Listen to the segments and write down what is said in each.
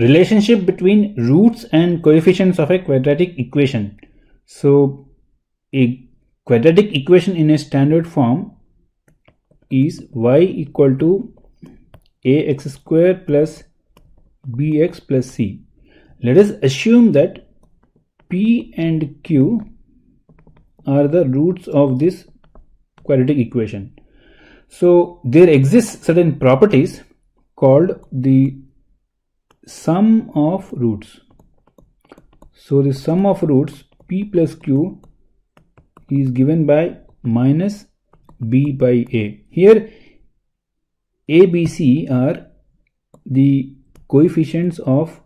relationship between roots and coefficients of a quadratic equation. So a quadratic equation in a standard form is y equal to ax square plus bx plus c. Let us assume that p and q are the roots of this quadratic equation. So there exists certain properties called the sum of roots. So the sum of roots p plus q is given by minus b by a. Here a, b, c are the coefficients of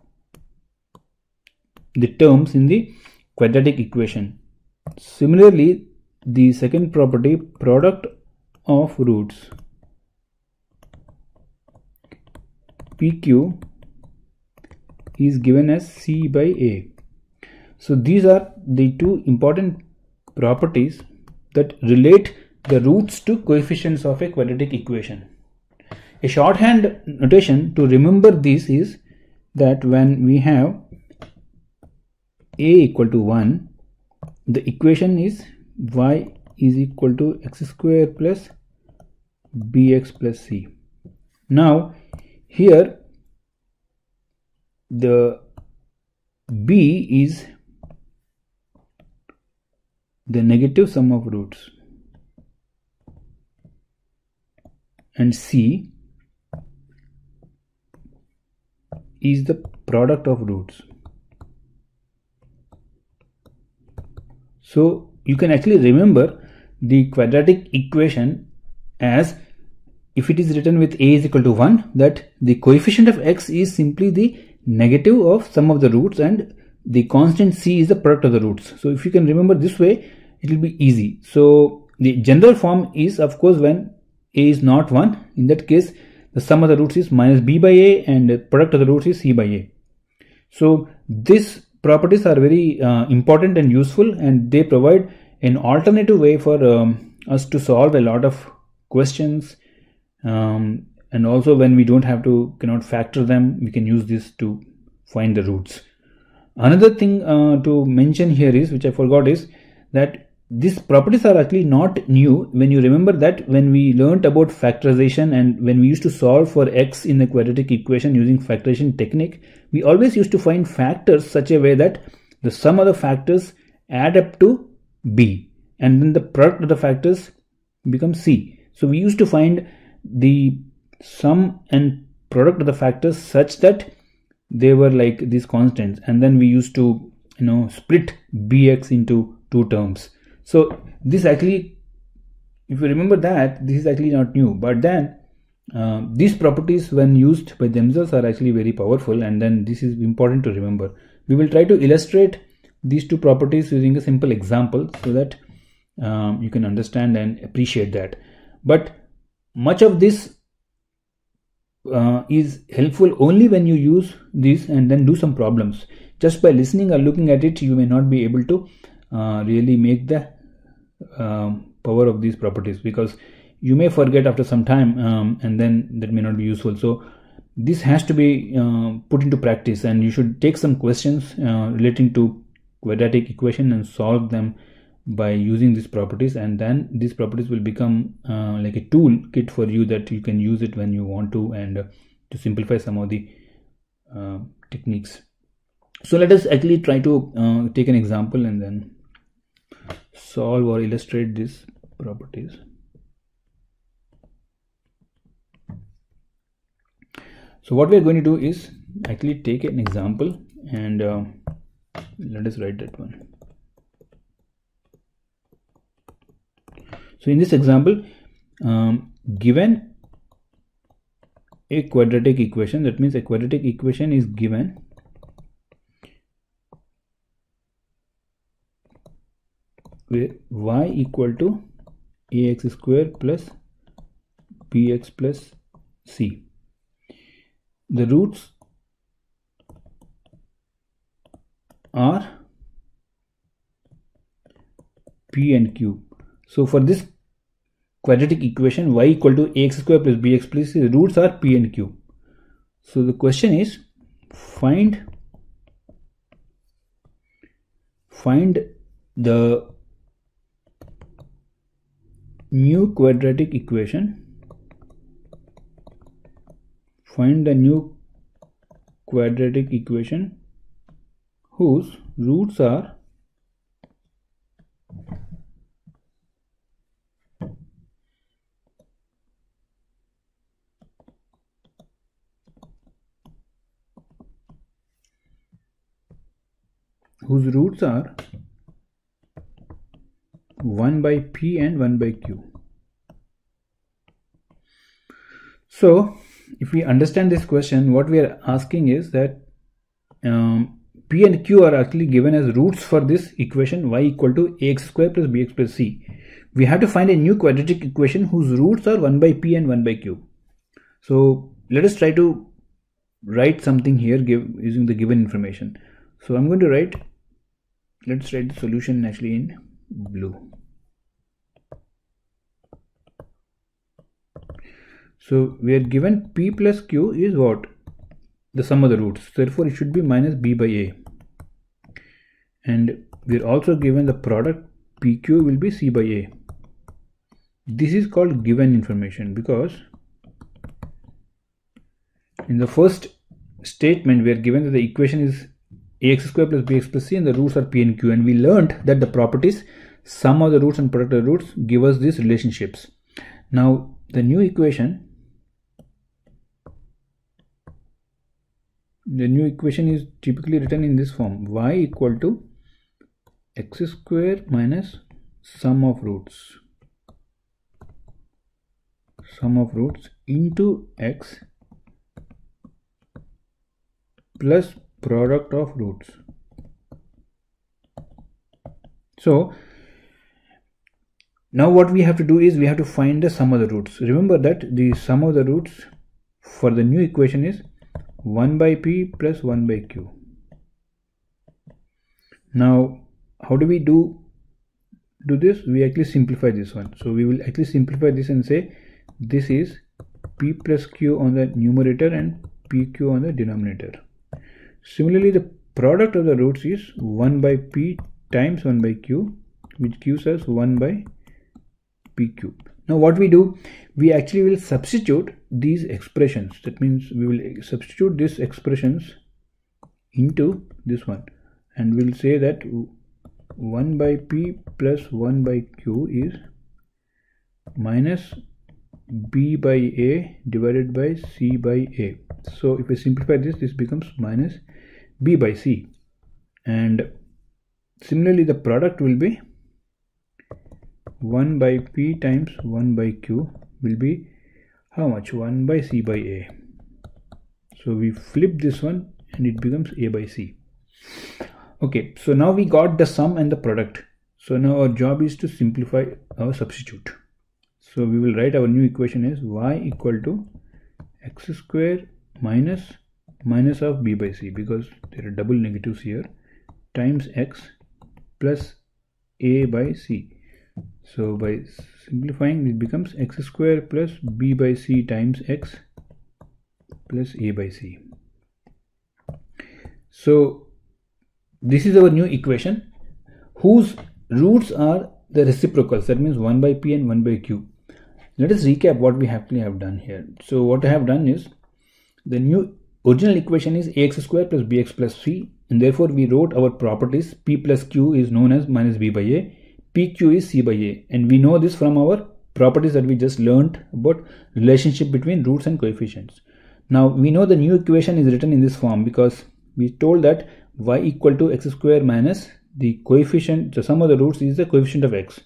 the terms in the quadratic equation. Similarly, the second property, product of roots pq is given as c by a. So these are the two important properties that relate the roots to coefficients of a quadratic equation. A shorthand notation to remember this is that when we have a equal to 1, the equation is y is equal to x square plus bx plus c. Now here the b is the negative sum of roots and c is the product of roots. So you can actually remember the quadratic equation as, if it is written with a is equal to 1, that the coefficient of x is simply the negative of sum of the roots and the constant c is the product of the roots. So if you can remember this way, it will be easy. So the general form is, of course, when a is not 1, in that case the sum of the roots is minus b by a and the product of the roots is c by a. So these properties are very important and useful, and they provide an alternative way for us to solve a lot of questions, and also when we cannot factor them, we can use this to find the roots. Another thing to mention here is, which I forgot, is that these properties are actually not new. When you remember that when we learnt about factorization and when we used to solve for x in a quadratic equation using factorization technique, we always used to find factors such a way that the sum of the factors add up to b and then the product of the factors becomes c. So we used to find the sum and product of the factors such that they were like these constants, and then we used to split bx into two terms. So this actually, if you remember that, this is actually not new, but then these properties when used by themselves are actually very powerful, and then this is important to remember. We will try to illustrate these two properties using a simple example so that you can understand and appreciate that. But much of this is helpful only when you use this and then do some problems. Just by listening or looking at it, you may not be able to really make the power of these properties, because you may forget after some time, and then that may not be useful. So this has to be put into practice, and you should take some questions relating to quadratic equation and solve them by using these properties, and then these properties will become like a tool kit for you that you can use it when you want to, and to simplify some of the techniques. So let us actually try to take an example and then solve or illustrate these properties. So what we are going to do is actually take an example, and let us write that one. So in this example, given a quadratic equation, that means a quadratic equation is given where y equal to ax square plus bx plus c. The roots are p and q. So for this quadratic equation, y equal to ax square plus bx plus c, the roots are p and q. So the question is, find the new quadratic equation. Find the new quadratic equation whose roots are whose roots are 1 by p and 1 by q. So if we understand this question, what we are asking is that p and q are actually given as roots for this equation y equal to ax square plus bx plus c. We have to find a new quadratic equation whose roots are 1 by p and 1 by q. So let us try to write something here using the given information. So I'm going to write, let's write the solution actually in blue. So we are given p plus q is what? The sum of the roots. Therefore it should be minus b by a. And we are also given the product pq will be c by a. This is called given information because in the first statement we are given that the equation is ax square plus bx plus c and the roots are p and q, and we learned that the properties sum of the roots and product of the roots give us these relationships. Now the new equation is typically written in this form: y equal to x square minus sum of roots into x plus product of roots. So now what we have to do is we have to find the sum of the roots. Remember that the sum of the roots for the new equation is 1 by p plus 1 by q. Now how do we do this? We actually simplify this one. So we will actually simplify this and say this is p plus q on the numerator and pq on the denominator. Similarly, the product of the roots is 1 by p times 1 by q, which gives us 1 by pq. Now what we do, we actually will substitute these expressions. That means we will substitute these expressions into this one, and we'll say that 1 by p plus 1 by q is minus b by a divided by c by a. So if we simplify this, this becomes minus b by c, and similarly the product will be 1 by p times 1 by q will be how much? 1 by c by a. So we flip this one and it becomes a by c. Okay, so now we got the sum and the product. So now our job is to simplify our substitute. So we will write our new equation as y equal to x square minus of b by c, because there are double negatives here, times x plus a by c. So by simplifying it becomes x square plus b by c times x plus a by c. So this is our new equation whose roots are the reciprocals. That means 1 by p and 1 by q. Let us recap what we actually have done here. So what I have done is, the new original equation is ax square plus bx plus c, and therefore we wrote our properties. P plus q is known as minus b by a, pq is c by a, and we know this from our properties that we just learned about relationship between roots and coefficients. Now we know the new equation is written in this form because we told that y equal to x square minus the coefficient, the sum of the roots is the coefficient of x.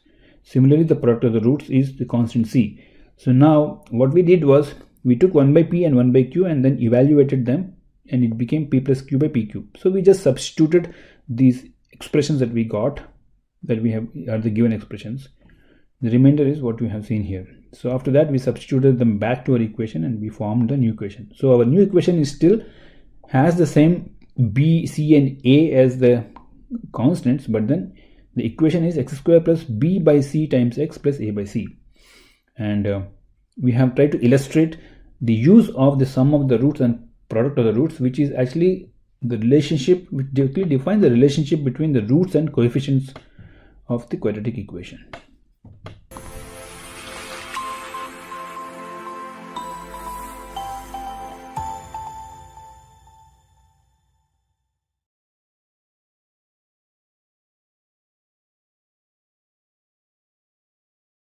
Similarly, the product of the roots is the constant c. So now what we did was we took 1 by p and 1 by q and then evaluated them, and it became p plus q by pq. So we just substituted these expressions that we got, that we have are the given expressions. The remainder is what we have seen here. So after that we substituted them back to our equation and we formed the new equation. So our new equation is still has the same b, c and a as the constants, but then the equation is x square plus b by c times x plus a by c. And we have tried to illustrate the use of the sum of the roots and product of the roots, which is actually the relationship, which directly defines the relationship between the roots and coefficients of the quadratic equation.